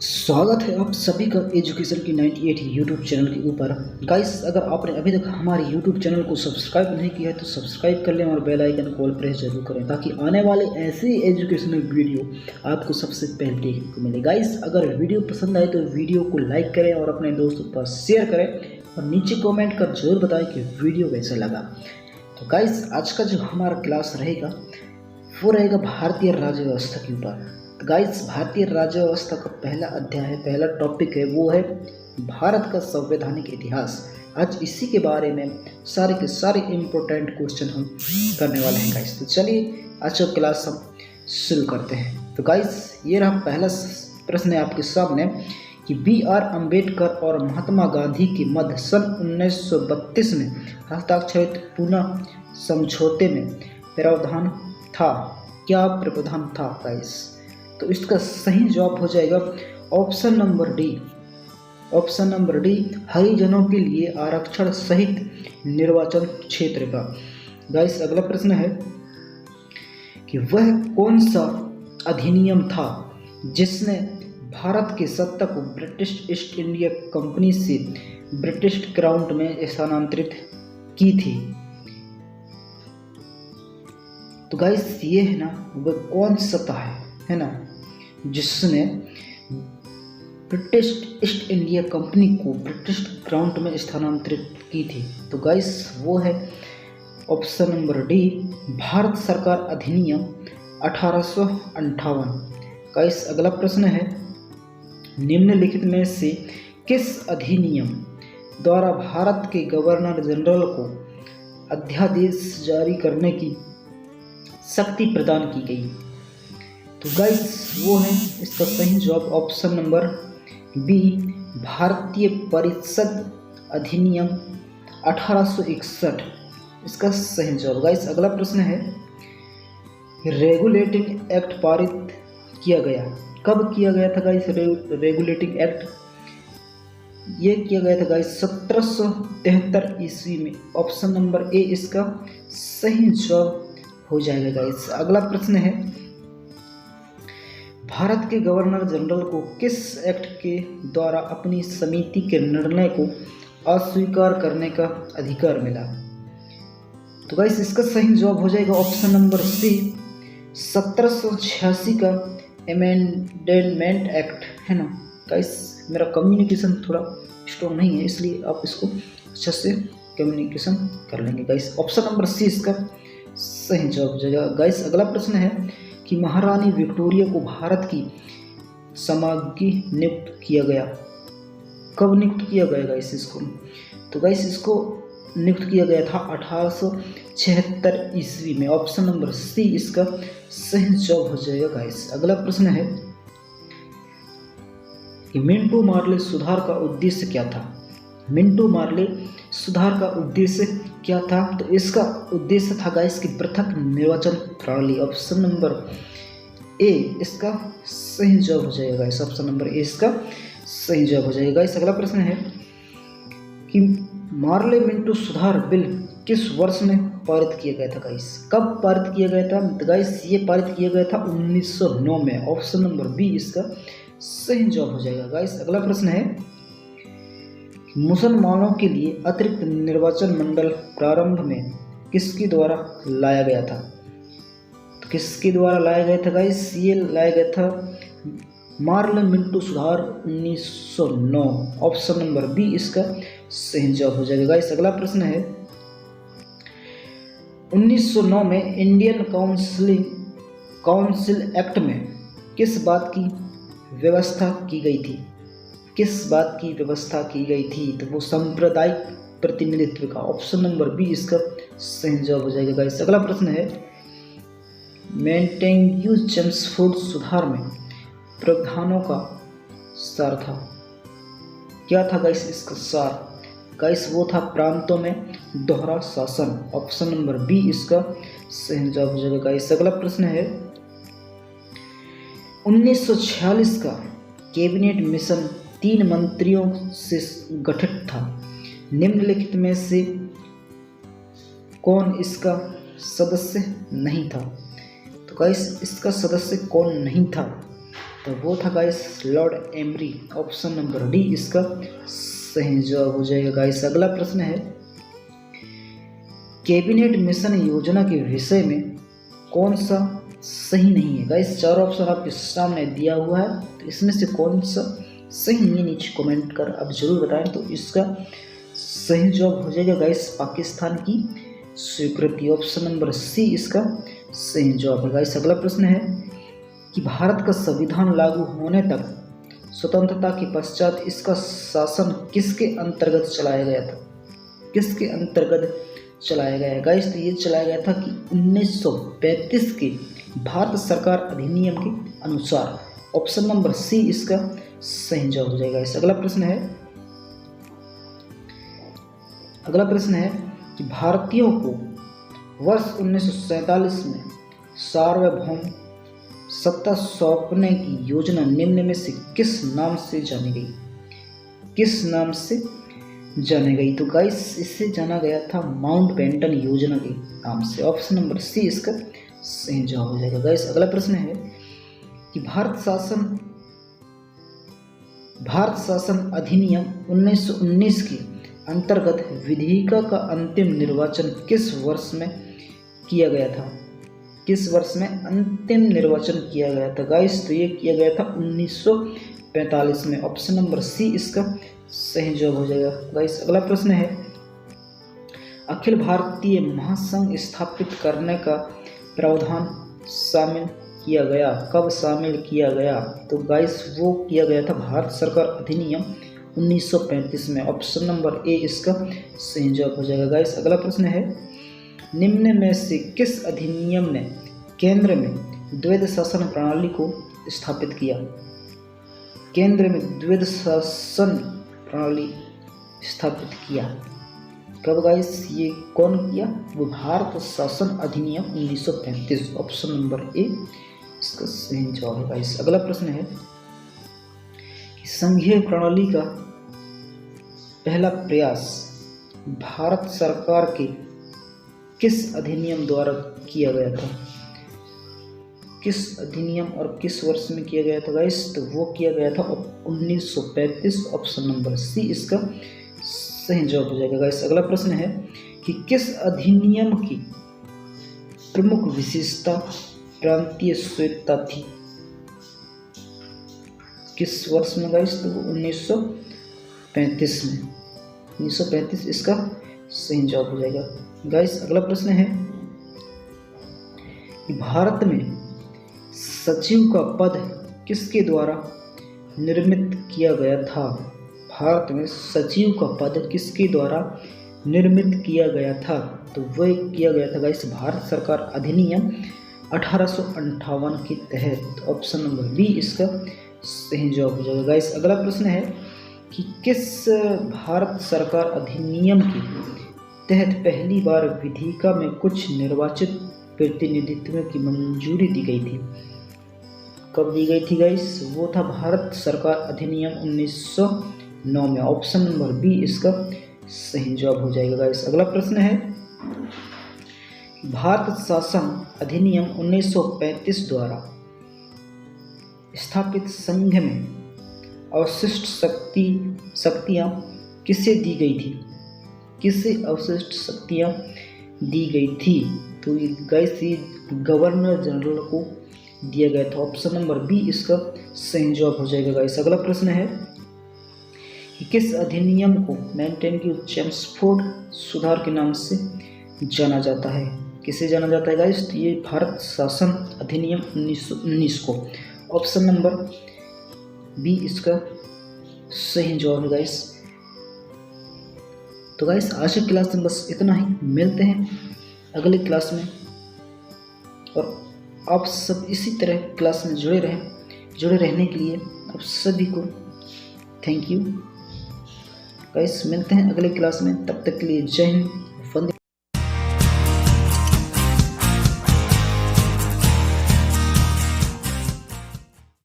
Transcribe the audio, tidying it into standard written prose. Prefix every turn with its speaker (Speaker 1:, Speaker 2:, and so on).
Speaker 1: स्वागत है आप सभी का एजुकेशन की 98 यूट्यूब चैनल के ऊपर। गाइस, अगर आपने अभी तक हमारे यूट्यूब चैनल को सब्सक्राइब नहीं किया है तो सब्सक्राइब कर लें और बेल आइकन को ऑल प्रेस जरूर करें ताकि आने वाले ऐसे एजुकेशनल वीडियो आपको सबसे पहले देखने को मिले। गाइस, अगर वीडियो पसंद आए तो वीडियो को लाइक करें और अपने दोस्तों के पास शेयर करें और नीचे कॉमेंट कर जरूर बताएं कि वीडियो कैसा लगा। तो गाइस, आज का जो हमारा क्लास रहेगा वो रहेगा भारतीय राज्य व्यवस्था के ऊपर। तो गाइस, भारतीय राज्य व्यवस्था का पहला अध्याय है, पहला टॉपिक है वो है भारत का संवैधानिक इतिहास। आज इसी के बारे में सारे के सारे इम्पोर्टेंट क्वेश्चन हम करने वाले हैं गाइस। तो चलिए आज का क्लास हम शुरू करते हैं। तो गाइस, ये रहा पहला प्रश्न है आपके सामने कि B.R. अम्बेडकर और महात्मा गांधी के मध्य सन 1932 में हस्ताक्षरित पुनः समझौते में प्रावधान था। क्या प्रावधान था गाइस? तो इसका सही जवाब हो जाएगा option number D. Option number D, हरिजनों के लिए आरक्षण सहित निर्वाचन क्षेत्र का। गाइस, अगला प्रश्न है कि वह कौन सा अधिनियम था जिसने भारत की सत्ता को ब्रिटिश ईस्ट इंडिया कंपनी से ब्रिटिश क्राउन में स्थानांतरित की थी? तो गाइस, ये है ना वह कौन सा है ना जिसने ब्रिटिश ईस्ट इंडिया कंपनी को ब्रिटिश क्राउन में स्थानांतरित की थी? तो गाइस, वो है ऑप्शन नंबर डी, भारत सरकार अधिनियम 1858। गाइस, अगला प्रश्न है निम्नलिखित में से किस अधिनियम द्वारा भारत के गवर्नर जनरल को अध्यादेश जारी करने की शक्ति प्रदान की गई? तो गाइस, वो है इसका सही जवाब ऑप्शन नंबर बी, भारतीय परिषद अधिनियम 1861 इसका सही जवाब। गाइस, अगला प्रश्न है रेगुलेटिंग एक्ट पारित किया गया, कब किया गया था गाइस? रेगुलेटिंग एक्ट ये किया गया था गाइस 1773 ईस्वी में। ऑप्शन नंबर ए इसका सही जवाब हो जाएगा गाइस। अगला प्रश्न है भारत के गवर्नर जनरल को किस एक्ट के द्वारा अपनी समिति के निर्णय को अस्वीकार करने का अधिकार मिला? तो गाइस, इसका सही जवाब हो जाएगा ऑप्शन नंबर सी, 1786 का अमेंडमेंट एक्ट है ना। गाइस, मेरा कम्युनिकेशन थोड़ा स्ट्रॉन्ग नहीं है इसलिए आप इसको अच्छे से कम्युनिकेशन कर लेंगे। गाइस, ऑप्शन नंबर सी इसका सही जवाब हो जाएगा। गाइस, अगला प्रश्न है कि महारानी विक्टोरिया को भारत की समागी नियुक्त किया गया, कब नियुक्त किया गया गाइस इसको? तो गाइस, इसको नियुक्त किया गया था 1876 ईस्वी में। ऑप्शन नंबर सी इसका सही जवाब हो जाएगा गाइस। अगला प्रश्न है कि मिंटो मार्ले सुधार का उद्देश्य क्या था? मिंटो मार्ले सुधार का उद्देश्य क्या था? तो इसका उद्देश्य था गाइस की पृथक निर्वाचन प्रणाली। ऑप्शन नंबर ए इसका सही जवाब हो जाएगा गाइस। ऑप्शन नंबर ए इसका सही जवाब हो जाएगा गाइस। अगला प्रश्न है कि मार्ले मिंटो सुधार बिल किस वर्ष में पारित किया गया था गाइस? कब पारित किया गया था? तो गाइस, ये पारित किया गया था 1909 में। ऑप्शन नंबर बी इसका सही जवाब हो जाएगा गाइस। अगला प्रश्न है मुसलमानों के लिए अतिरिक्त निर्वाचन मंडल प्रारंभ में किसके द्वारा लाया गया था? तो किसके द्वारा लाया गया था गाइस? ये लाया गया था मार्ले मिंटो सुधार 1909। ऑप्शन नंबर बी इसका सही जवाब हो जाएगा गाइस। अगला प्रश्न है 1909 में इंडियन काउंसिल एक्ट में किस बात की व्यवस्था की गई थी? किस बात की व्यवस्था की गई थी? तो वो सांप्रदायिक प्रतिनिधित्व का। ऑप्शन नंबर बी इसका सही जवाब हो जाएगा गाइस। अगला प्रश्न है मेंटेग्यू चेम्सफोर्ड सुधार में प्रावधानों का सार था। क्या था गाइस इसका सार? गाइस, वो था प्रांतों में दोहरा शासन। ऑप्शन नंबर बी इसका सही जवाब हो जाएगा गाइस। अगला प्रश्न है 1946 का कैबिनेट मिशन 3 मंत्रियों से गठित था। निम्नलिखित में से कौन इसका सदस्य नहीं था? तो गाइस, इसका सदस्य कौन नहीं था? तो वो था guys Lord emery. Option number D इसका सही जवाब हो जाएगा गाइस। अगला प्रश्न है, कैबिनेट मिशन योजना के विषय में कौन सा सही नहीं है। गाइस 4 ऑप्शन आपके सामने दिया हुआ है, तो इसमें से कौन सा सही नहीं है नीचे कमेंट कर आप जरूर बताएं। तो इसका सही जवाब हो जाएगा गाइस पाकिस्तान की स्वीकृति। ऑप्शन नंबर सी इसका सही जवाब है गाइस। अगला प्रश्न है कि भारत का संविधान लागू होने तक स्वतंत्रता के पश्चात इसका शासन किसके अंतर्गत चलाया गया था। किसके अंतर्गत चलाया गया है गाइस। तो ये चलाया गया था कि 1935 के भारत सरकार अधिनियम के अनुसार। ऑप्शन नंबर सी इसका सही जवाब हो जाएगा। इस अगला प्रश्न है कि भारतीयों को वर्ष 1947 में सार्वभौम सत्ता सौंपने की योजना निम्न में से किस नाम से जानी गई। किस नाम से जानी गई। तो गाइस इससे जाना गया था माउंटबेटन योजना के नाम से। ऑप्शन नंबर सी इसका सही जवाब हो जाएगा गाइस। अगला प्रश्न है कि भारत शासन अधिनियम 1919 के अंतर्गत विधिका का अंतिम निर्वाचन किस वर्ष में किया गया था। किस वर्ष में अंतिम निर्वाचन किया गया था गाइस। तो ये किया गया था 1945 में। ऑप्शन नंबर सी इसका सही जवाब हो जाएगा गाइस। अगला प्रश्न है, अखिल भारतीय महासंघ स्थापित करने का प्रावधान शामिल किया गया। कब शामिल किया गया। तो गाइस वो किया गया था भारत सरकार अधिनियम 1935 में। ऑप्शन नंबर ए इसका सही जवाब हो जाएगा गाइस। अगला प्रश्न है, निम्न में से किस अधिनियम ने केंद्र में द्वैध शासन प्रणाली को स्थापित किया। केंद्र में द्वैध शासन प्रणाली स्थापित किया कब गाइस। ये कौन किया। वो भारत शासन अधिनियम 1935। ऑप्शन नंबर ए इसका सही जवाब है गाइस। अगला प्रश्न है कि संघीय प्रणाली का पहला प्रयास भारत सरकार के किस अधिनियम द्वारा किया गया था। किस अधिनियम और किस वर्ष में किया गया था गाइस। तो वो किया गया था 1935। ऑप्शन नंबर सी इसका सही जवाब हो जाएगा गाइस। अगला प्रश्न है कि किस अधिनियम की प्रमुख विशेषता प्रांतीय स्वायत्तता थी। किस वर्ष में गाइस। तो 1935 में। 1935 इसका सही जवाब हो जाएगा गाइस। अगला प्रश्न है कि भारत में सचिव का पद किसके द्वारा निर्मित किया गया था। भारत में सचिव का पद किसके द्वारा निर्मित किया गया था। तो वह किया गया था गाइस भारत सरकार अधिनियम 1858 के तहत। ऑप्शन नंबर बी इसका सही जवाब हो जाएगा गाइस। अगला प्रश्न है कि किस भारत सरकार अधिनियम के तहत पहली बार विधिका में कुछ निर्वाचित प्रतिनिधित्व की मंजूरी दी गई थी। कब दी गई थी गाइस। वो था भारत सरकार अधिनियम 1909 में। ऑप्शन नंबर बी इसका सही जवाब हो जाएगा गाइस। अगला प्रश्न है, भारत शासन अधिनियम 1935 द्वारा स्थापित संघ में अवशिष्ट शक्तियाँ किसे दी गई थी। किसे अवशिष्ट शक्तियाँ दी गई थी। तो गाइस ये गवर्नर जनरल को दिया गया था। ऑप्शन नंबर बी इसका सही जवाब हो जाएगा गाइस। अगला प्रश्न है कि किस अधिनियम को मेंटेन की चेम्सफोर्ड सुधार के नाम से जाना जाता है। किसे जाना जाता है गाइस। तो ये भारत शासन अधिनियम 1919 को। ऑप्शन नंबर बी इसका सही जवाब है गाइस। तो गाइस आज की क्लास में बस इतना ही। मिलते हैं अगली क्लास में और आप सब इसी तरह क्लास में जुड़े रहने के लिए आप सभी को थैंक यू गाइस। मिलते हैं अगले क्लास में, तब तक के लिए जय हिंद।